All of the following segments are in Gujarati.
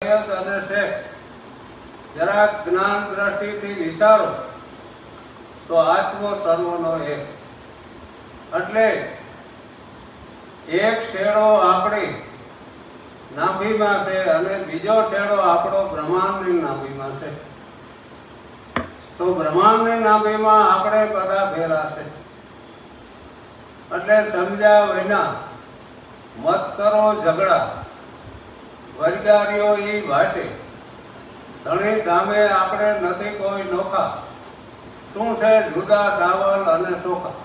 સૈયદ અને શેખ જરાક જ્ઞાન દ્રષ્ટિથી વિચારો તો આત્મો સર્વનો એક. એટલે એક શેડો આપણી નાભીમાં છે અને બીજો શેડો આપણો બ્રહ્માંડની નાભીમાં છે. તો બ્રહ્માંડની નાભીમાં આપણે બધા ભેરા છે. એટલે સમજ્યા વિના મત કરો ઝઘડા, વરગારીઓ ઈ વાટે, ધણી ધામે આપણે નથી કોઈ નોખા, શું છે જુદા ચાવલ અને ચોખા.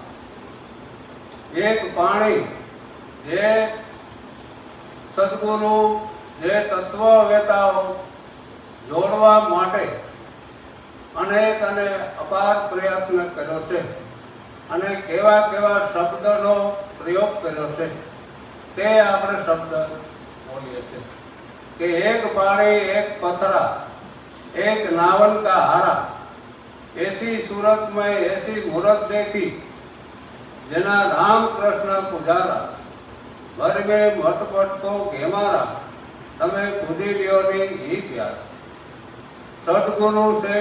એક પાણી જે સદગુરુ જે તત્વવેતાઓ જોડવા માટે અનેક અને અપાર પ્રયત્ન કર્યો છે અને કેવા કેવા શબ્દનો પ્રયોગ કર્યો છે તે આપણે શબ્દ બોલીએ છીએ કે એક પાણી એક પથરા એક नावन का हारा, ऐसी सूरत में ऐसी मूरत देखी जना राम कृष्ण पुजारा, भर में मटपट को घेमारा, तमे खुदी लियो ने ही प्यार. सदगुरु से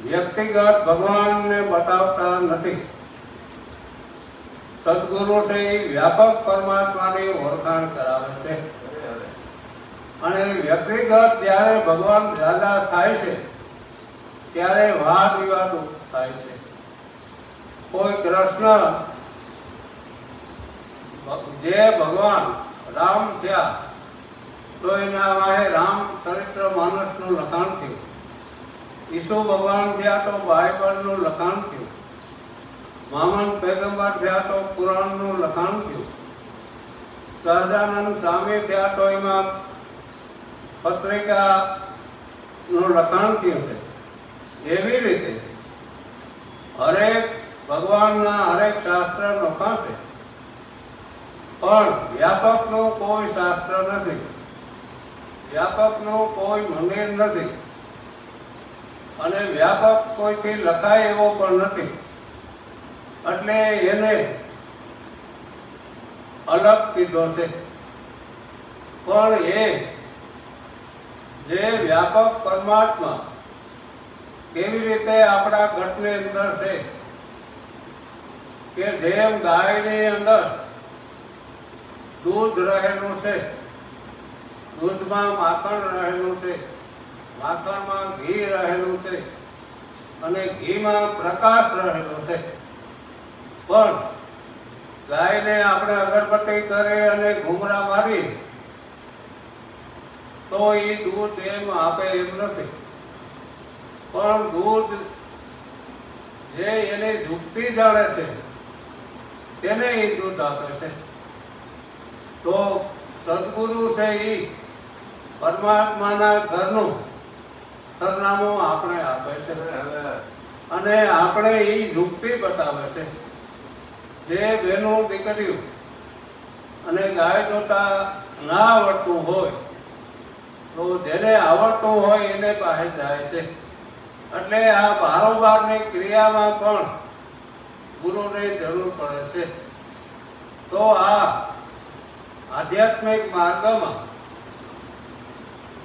व्यक्तिगत भगवान ने बतावता नहीं, सदगुरु से व्यापक परमात्मा ने ओळखाण करावे छे. અને વ્યક્તિગત જ્યારે ભગવાન જ્યાદા થાય છે ત્યારે વાદ વિવાદ થાય છે. કોઈ કૃષ્ણ જે ભગવાન રામ થયા તો એના વાહે રામ ચરિત્ર માનસનું લખાણ થયું. ઈસુ ભગવાન થયા તો બાઇબલનું લખાણ થયું. મામન પૈગંબર થયા તો પુરાણનું લખાણ થયું. સહજાનંદ સ્વામી થયા તો એમાં પત્રિકા નું લખાણ થયું છે. એવી રીતે હરેક ભગવાનના હરેક શાસ્ત્ર લખાશે પણ વ્યાપકનું કોઈ શાસ્ત્ર નથી, વ્યાપકનું કોઈ મંદિર નથી અને વ્યાપક કોઈથી લખાય એવો પણ નથી. એટલે એને અલગ કીધો છે. પણ એ જે વ્યાપક પરમાત્મા કેવી રીતે આપણા ઘટની અંદર છે કે જેમ ગાયની અંદર દૂધ રહેલું છે, દૂધમાં માખણ રહેલું છે, માખણમાં ઘી રહેલું છે અને ઘીમાં પ્રકાશ રહેલો છે. પણ ગાયને આપણે અગરબત્તી કરી અને ઘૂમરા મારી તો એ દૂધ એમ આપે એમ નથી. પણ દૂધ જે એને યુક્તિ જાણે છે તેને એ દૂધ આપે છે. તો સદગુરુ છે એ પરમાત્માના ઘરનું સરનામું આપણે આપે છે અને આપણે એ યુક્તિ બતાવે છે. જે બેનું દીકરીઓ અને ગાય જોતા ના આવડતું હોય તો જેને આવડતું હોય એને પાસે જાય છે. એટલે આ બારોબારની ક્રિયામાં પણ ગુરુની જરૂર પડે છે. તો આ આધ્યાત્મિક માર્ગમાં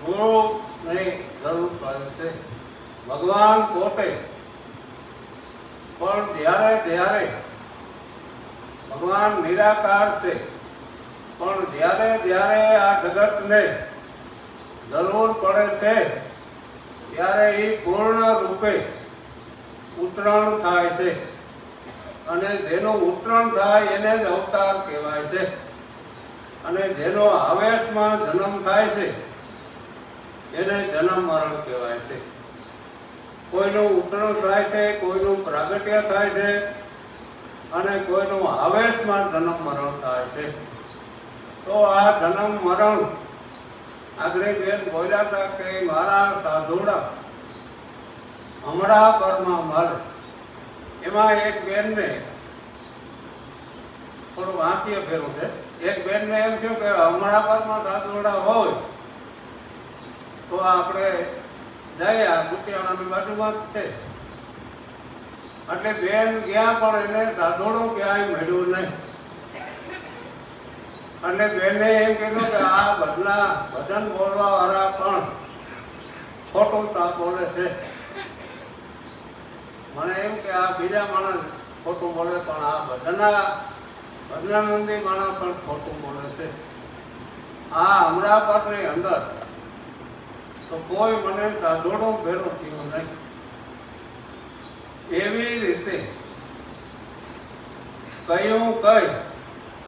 ગુરુની જરૂર પડે છે. ભગવાન પોતે પણ જ્યારે જ્યારે ભગવાન નિરાકાર છે પણ જ્યારે જ્યારે આ જગતને જરૂર પડે છે ત્યારે એ પૂર્ણ રૂપે ઉતરણ થાય છે અને જેનું ઉતરણ થાય એને જ અવતાર કહેવાય છે. અને જેનો આવેશમાં જન્મ થાય છે એને જન્મ મરણ કહેવાય છે. કોઈનું ઉતરણ થાય છે, કોઈનું પ્રાગટ્ય થાય છે અને કોઈનું આવેશમાં જન્મ મરણ થાય છે. તો આ જન્મ મરણ આગળ બેન બોલ્યા હતા કે મારા સાધુડા હમણાં પરમાં મળે. એમાં એક બેનને થોડું વાંચીએ ફેરવું છે. એક બેનને એમ થયું કે હમણાં પરમાં સાધુડા હોય તો આપણે જઈએ, આ ગુટિયાણાની બાજુમાં જ છે. એટલે બેન ગયા પણ એને સાધુડું ક્યાંય મળ્યું નહીં. એટલે બેને એમ કીધું કે આ ભજન બોલવા વાળા ખોટું તા બોલે છે. મને એમ કે આ બીજા માણસ ખોટું બોલે પણ આ ભજનાનંદી માણસ પણ ખોટું બોલે છે. આ અમરાપરની અંદર તો કોઈ મને સાધોડો ભેરો થયો નહીં. એવી રીતે કયું કઈ